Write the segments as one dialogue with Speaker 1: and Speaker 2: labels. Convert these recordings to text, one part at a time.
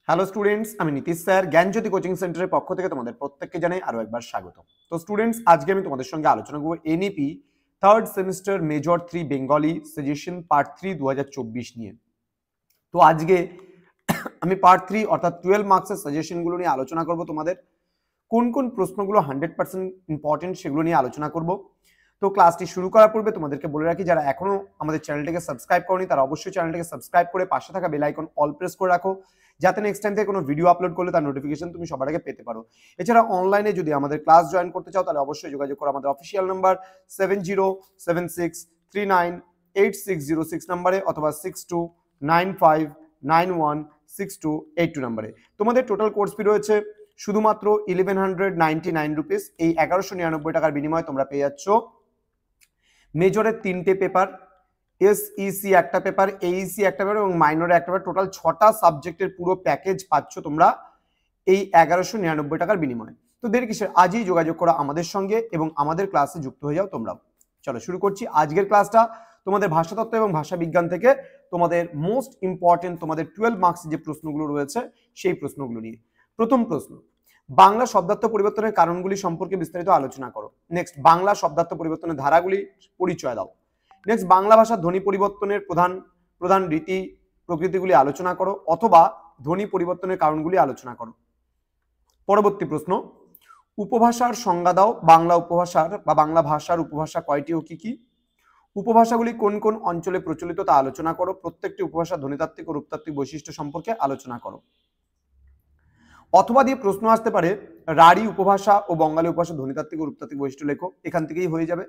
Speaker 1: Hello students, আমি Nitish sir জ্ঞানজ্যোতি coaching সেন্টারের পক্ষ থেকে তোমাদের প্রত্যেককে জানাই আরো একবার স্বাগত। তো স্টুডেন্টস, আজকে আমি তোমাদের সঙ্গে আলোচনা করব NEP third semester major 3 Bengali suggestion part 3 2024 নিয়ে। তো আজকে আমি পার্ট 3 অর্থাৎ 12 মার্কসের সাজেশনগুলো নিয়ে আলোচনা করব। তোমাদের কোন কোন প্রশ্নগুলো 100% ইম্পর্টেন্ট সেগুলো নিয়ে আলোচনা করব। তো ক্লাসটি শুরু করার পূর্বে তোমাদেরকে বলে রাখি, যারা এখনো আমাদের চ্যানেলটিকে সাবস্ক্রাইব করনি তারা অবশ্যই চ্যানেলটিকে সাবস্ক্রাইব করে পাশে থাকা বেল আইকন অল প্রেস করে রাখো, যাতে নেক্সট টাইম থেকে কোনো ভিডিও আপলোড করলে তার নোটিফিকেশন তুমি সবার আগে পেতে পারো। এছাড়া অনলাইনে যদি আমাদের ক্লাস জয়েন করতে চাও তাহলে অবশ্যই যোগাযোগ করো আমাদের অফিসিয়াল নাম্বার 7076398606 নাম্বারে অথবা 6295916282 নাম্বারে। তোমাদের টোটাল কোর্স ফি রয়েছে শুধুমাত্র 1199 রুপিস। এই 1199 টাকার বিনিময়ে তোমরা পেয়ে যাচ্ছ মেজরের 3টে পেপার, এসইসি একটা পেপার, এইসি একটা পেপার এবং মাইনরে একটা পেপার, টোটাল 6টা সাবজেক্টের পুরো প্যাকেজ পাচ্ছ তোমরা এই 1199 টাকার বিনিময়ে। তো দেরি কিসের, আজই যোগাযোগ করো আমাদের সঙ্গে এবং আমাদের ক্লাসে যুক্ত হয়ে যাও তোমরাও। চলো শুরু করছি আজকের ক্লাসটা তোমাদের ভাষাতত্ত্ব এবং ভাষা বিজ্ঞান থেকে তোমাদের মোস্ট ইম্পর্টেন্ট তোমাদের 12 মার্কসের যে প্রশ্নগুলো রয়েছে সেই প্রশ্নগুলো নিয়ে। প্রথম প্রশ্ন, বাংলা শব্দার্থ পরিবর্তনের কারণগুলি সম্পর্কে বিস্তারিত আলোচনা করো। নেক্সট, বাংলা শব্দার্থ পরিবর্তনের ধারাগুলি পরিচয় দাও। নেক্সট, বাংলা ভাষার ধ্বনি পরিবর্তনের প্রধান প্রধান রীতি প্রকৃতিগুলি আলোচনা করো অথবা ধ্বনি পরিবর্তনের কারণগুলি আলোচনা করো। পরবর্তী প্রশ্ন, উপভাষার সংজ্ঞা দাও। বাংলা উপভাষার বা বাংলা ভাষার উপভাষা কয়টি ও কি কি? উপভাষাগুলি কোন কোন অঞ্চলে প্রচলিত তা আলোচনা করো। প্রত্যেকটি উপভাষার ধ্বনিতাত্ত্বিক ও রূপতাত্ত্বিক বৈশিষ্ট্য সম্পর্কে আলোচনা করো। অথবা দিয়ে প্রশ্ন আসতে পারে, রাঢ়ী উপভাষা ও বঙ্গালী উপভাষা ধ্বনিতাত্ত্বিক ও রূপতাত্ত্বিক বৈশিষ্ট্য লেখো। এখান থেকেই হয়ে যাবে।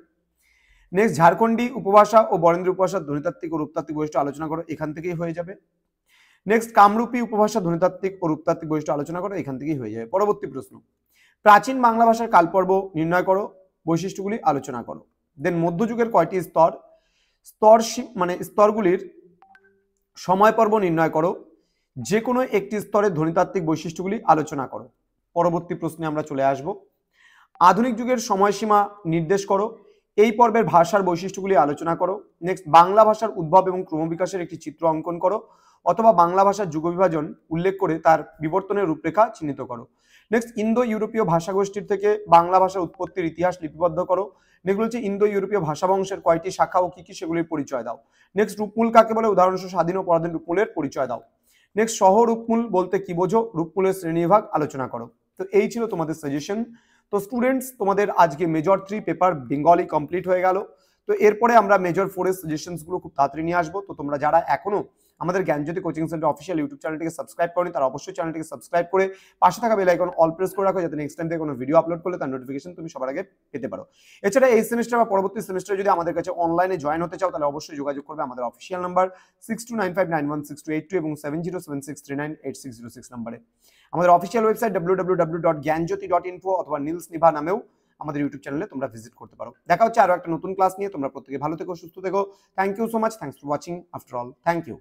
Speaker 1: নেক্সট, ঝাড়খণ্ডী উপভাষা ও বরেন্দ্রী উপভাষার ধ্বনিতাত্ত্বিক ও রূপতাত্ত্বিক বৈশিষ্ট্য আলোচনা করো। এখান থেকেই হয়ে যাবে। নেক্সট, কামরূপী উপভাষা ধ্বনিতাত্ত্বিক ও রূপতাত্ত্বিক বৈশিষ্ট্য আলোচনা করো। এখান থেকেই হয়ে যাবে। পরবর্তী প্রশ্ন, প্রাচীন বাংলা ভাষার কালপর্ব নির্ণয় করো, বৈশিষ্ট্যগুলি আলোচনা করো। দেন, মধ্যযুগের কয়টি স্তর, স্তরগুলির সময় পর্ব নির্ণয় করো। যে কোনো একটি স্তরের ধ্বনিতাত্ত্বিক বৈশিষ্ট্যগুলি আলোচনা করো। পরবর্তী প্রশ্নে আমরা চলে আসব, আধুনিক যুগের সময়সীমা নির্দেশ করো। এই পর্বের ভাষার বৈশিষ্ট্যগুলি আলোচনা করো। নেক্সট, বাংলা ভাষার উদ্ভব এবং ক্রমবিকাশের একটি চিত্র অঙ্কন করো অথবা বাংলা ভাষার যুগ বিভাজন উল্লেখ করে তার বিবর্তনের রূপরেখা চিহ্নিত করো। নেক্সট, ইন্দো ইউরোপীয় ভাষাগোষ্ঠীর থেকে বাংলা ভাষার উৎপত্তির ইতিহাস লিপিবদ্ধ করো। এগুলো হচ্ছে ইন্দো ইউরোপীয় ভাষা বংশের কয়টি শাখা ও কি কি সেগুলির পরিচয় দাও। নেক্সট, রূপমূল কাকে বলে, উদাহরণস্বরূপ স্বাধীন ও পরাধীন রূপমূলের পরিচয় দাও। নেক্সট, সহ রূপমূল বলতে কি বোঝো, রূপমূলের শ্রেণীবিভাগ আলোচনা করো। তো এই ছিল তোমাদের সাজেশন। তো স্টুডেন্টস, তোমাদের আজকে মেজর 3 পেপার বেঙ্গলি কমপ্লিট হয়ে গেল। তো এরপরে আমরা মেজর 4 এর সাজেশনস গুলো খুব তাড়াতাড়ি নিয়ে আসবো। তো তোমরা যারা এখনো আমাদের জ্ঞানজ্যোতি কোচিং সেন্টার অফিসিয়াল ইউটিউব চ্যানেলটিকে সাবস্ক্রাইব করনি তারা অবশ্যই চ্যানেলটিকে সাবস্ক্রাইব করে পাশে থাকা বেল আইকন অল প্রেস করে রাখো, যাতে নেক্সট টাইম থেকে কোনো ভিডিও আপলোড করলে তার নোটিফিকেশন তুমি সবার আগে পেতে পারো। এছাড়া এই সেমিস্টার বা পরবর্তী সেমিস্টারে যদি আমাদের কাছে অনলাইনে জয়েন হতে চাও তাহলে অবশ্যই যোগাযোগ করবে আমাদের অফিসিয়াল নাম্বার 6295916282 এবং 7076398606 নম্বরে। আমাদের অফিসিয়াল ওয়েবসাইট www.gyanjyoti.info অথবা নীলস নিভা নামেও আমাদের ইউটিউব চ্যানেলে তোমরা ভিজিট করতে পারো। দেখা হচ্ছে আরো একটা নতুন ক্লাস নিয়ে। তোমরা প্রত্যেকে ভালো থেকো, সুস্থ থেকো। Thank you so much. Thanks for watching. After all, thank you.